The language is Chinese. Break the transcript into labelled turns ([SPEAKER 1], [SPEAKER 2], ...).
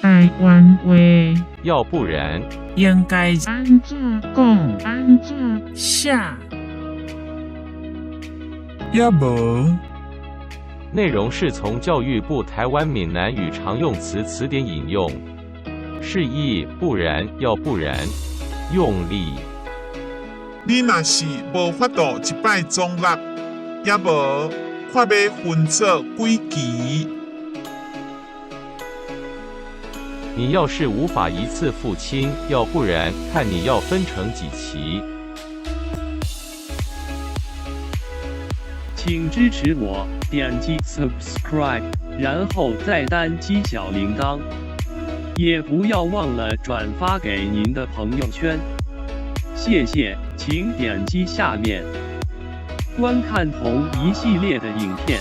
[SPEAKER 1] 台湾话，
[SPEAKER 2] 要不然
[SPEAKER 3] 应该
[SPEAKER 1] 安怎讲？安怎
[SPEAKER 3] 写，
[SPEAKER 4] 也无
[SPEAKER 2] 内容是从教育部台湾闽南语常用词词典引用，释义不然，要不然，用力。
[SPEAKER 4] 你若是无法度一摆总纳，也无看要分做几期。
[SPEAKER 2] 你要是无法一次付清，要不然看你要分成几期。
[SPEAKER 5] 请支持我，点击 subscribe， 然后再单击小铃铛，也不要忘了转发给您的朋友圈。谢谢，请点击下面观看同一系列的影片。